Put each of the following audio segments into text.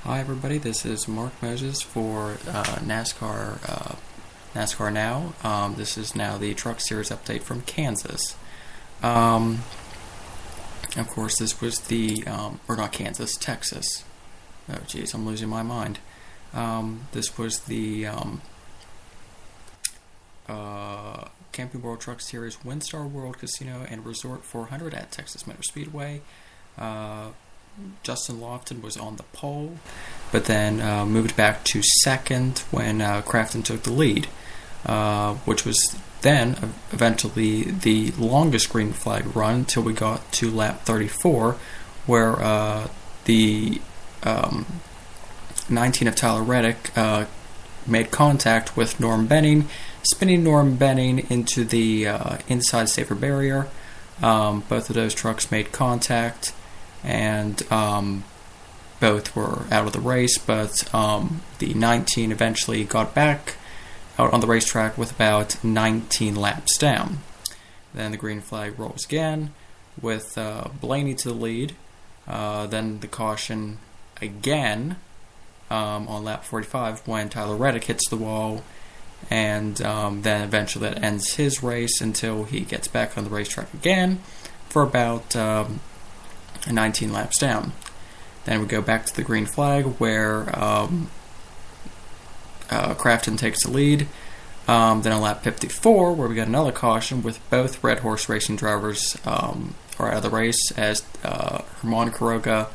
Hi everybody, this is Mark Moses for NASCAR Now. This is now the Truck Series update from Kansas. Of course, this was the, or not Kansas, Texas. Oh geez, I'm losing my mind. This was the Camping World Truck Series WinStar World Casino and Resort 400 at Texas Motor Speedway. Justin Lofton was on the pole, but then moved back to second when Crafton took the lead, which was then eventually the longest green flag run until we got to lap 34, where the 19 of Tyler Reddick made contact with Norm Benning, spinning Norm Benning into the inside safer barrier. Both of those trucks made contact, and both were out of the race, but the 19 eventually got back out on the racetrack with about 19 laps down. Then the green flag rolls again with Blaney to the lead, then the caution again on lap 45 when Tyler Reddick hits the wall, and then eventually that ends his race until he gets back on the racetrack again for about 19 laps down. Then we go back to the green flag where Crafton takes the lead. Then on lap 54, where we got another caution with both Red Horse Racing drivers are out of the race as Herman Quiroga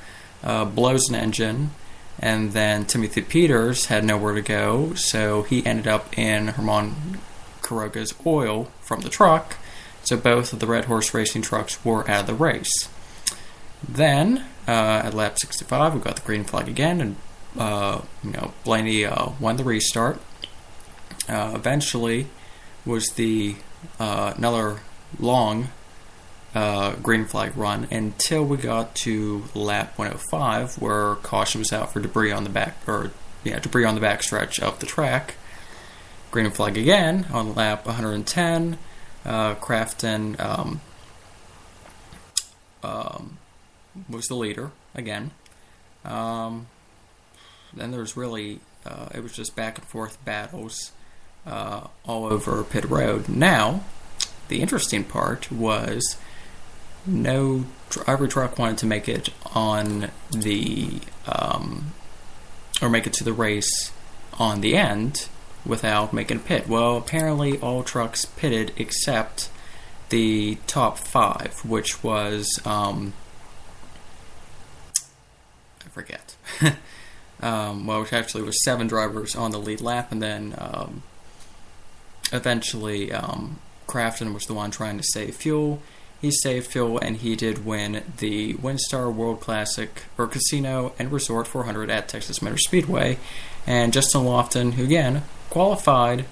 blows an engine, and then Timothy Peters had nowhere to go, so he ended up in Herman Quiroga's oil from the truck. So both of the Red Horse Racing trucks were out of the race. Then, at lap 65, we got the green flag again, and Blaney won the restart. Eventually, was the another long green flag run until we got to lap 105, where caution was out for debris on the back stretch of the track. Green flag again on lap 110. Crafton was the leader again. Then there was really it was just back and forth battles all over pit road. Now, the interesting part was every truck wanted to make it on the or make it to the race on the end without making a pit. Well, apparently all trucks pitted except the top 5, which was I forget. Which actually was 7 drivers on the lead lap, and then eventually Crafton was the one trying to save fuel. He saved fuel, and he did win the WinStar World Classic or Casino and Resort 400 at Texas Motor Speedway. And Justin Lofton, who again qualified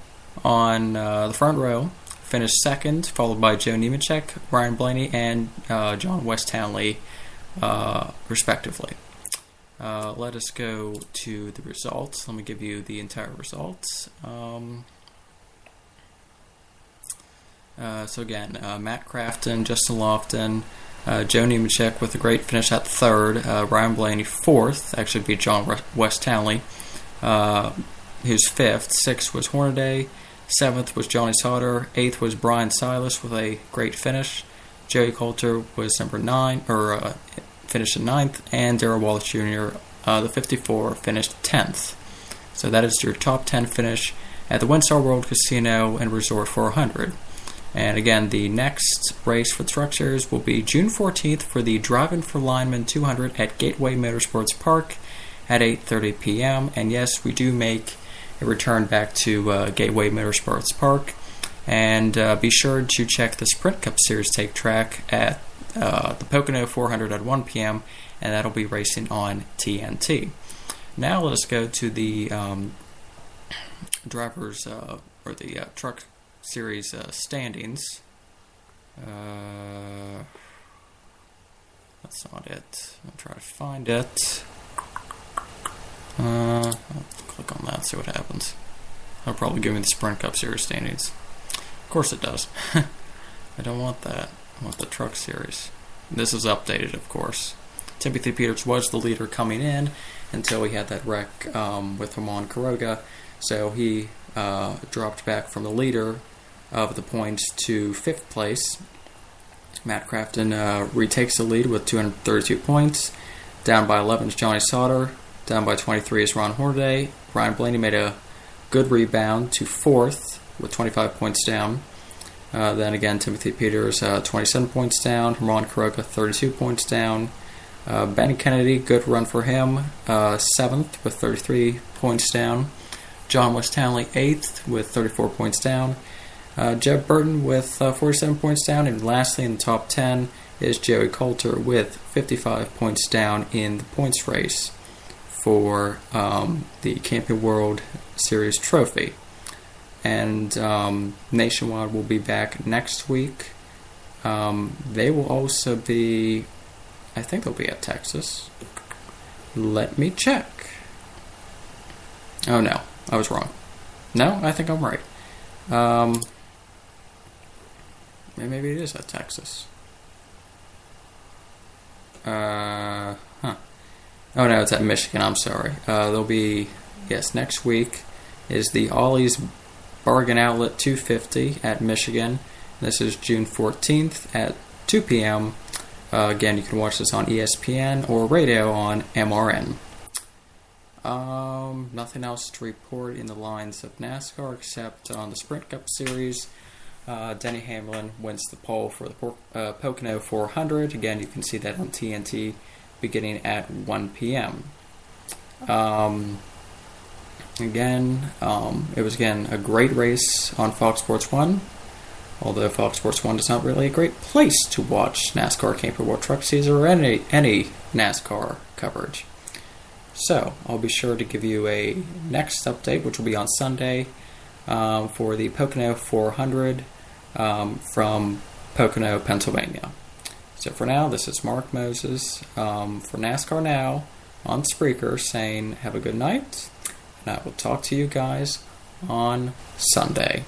on the front row, finished second, followed by Joe Nemechek, Ryan Blaney, and John West Townley, respectively. Let us go to the results. Let me give you the entire results. So again, Matt Crafton, Justin Lofton, Joe Nemechek with a great finish at third, Ryan Blaney fourth, actually beat John West Townley, who's fifth. Sixth was Hornaday, seventh was Johnny Sauter, eighth was Brian Silas with a great finish. Joey Coulter was number 9, or finished in 9th, and Darrell Wallace Jr., the 54, finished 10th. So that is your top 10 finish at the WinStar World Casino and Resort 400. And again, the next race for the Truck Series will be June 14th for the Driving for Lineman 200 at Gateway Motorsports Park at 8:30 p.m. And yes, we do make a return back to Gateway Motorsports Park. And be sure to check the Sprint Cup Series take track at the Pocono 400 at 1 p.m., and that'll be racing on TNT. Now let us go to the drivers, or the Truck Series standings. That's not it. I'll try to find it. I'll click on that, see what happens. It'll probably give me the Sprint Cup Series standings. Of course it does. I don't want that. I want the Truck Series. This is updated, of course. Timothy Peters was the leader coming in until he had that wreck with Ramon Quiroga. So he dropped back from the leader of the points to 5th place. Matt Crafton retakes the lead with 232 points. Down by 11 is Johnny Sauter. Down by 23 is Ron Hornaday. Ryan Blaney made a good rebound to 4th with 25 points down. Then again, Timothy Peters, 27 points down. Ramon Quiroga, 32 points down. Benny Kennedy, good run for him, 7th with 33 points down. John West-Townley, 8th with 34 points down. Jeb Burton with 47 points down. And lastly, in the top 10 is Joey Coulter with 55 points down in the points race for the Camping World Series trophy. And Nationwide will be back next week. They will also be, I think they'll be at Texas. Let me check. Oh no, I was wrong. No, I think I'm right. Maybe it is at Texas. Oh no, it's at Michigan, I'm sorry. They'll be, yes, next week is the Ollie's Bargain Outlet 250 at Michigan. This is June 14th at 2 p.m. Again, you can watch this on ESPN or radio on MRN. Nothing else to report in the lines of NASCAR except on the Sprint Cup Series. Denny Hamlin wins the pole for the Pocono 400. Again, you can see that on TNT beginning at 1 p.m. It was a great race on Fox Sports 1, although Fox Sports 1 is not really a great place to watch NASCAR Camping World Truck Series or any NASCAR coverage. So, I'll be sure to give you a next update, which will be on Sunday, for the Pocono 400 from Pocono, Pennsylvania. So for now, this is Mark Moses for NASCAR Now on Spreaker saying have a good night, and I will talk to you guys on Sunday.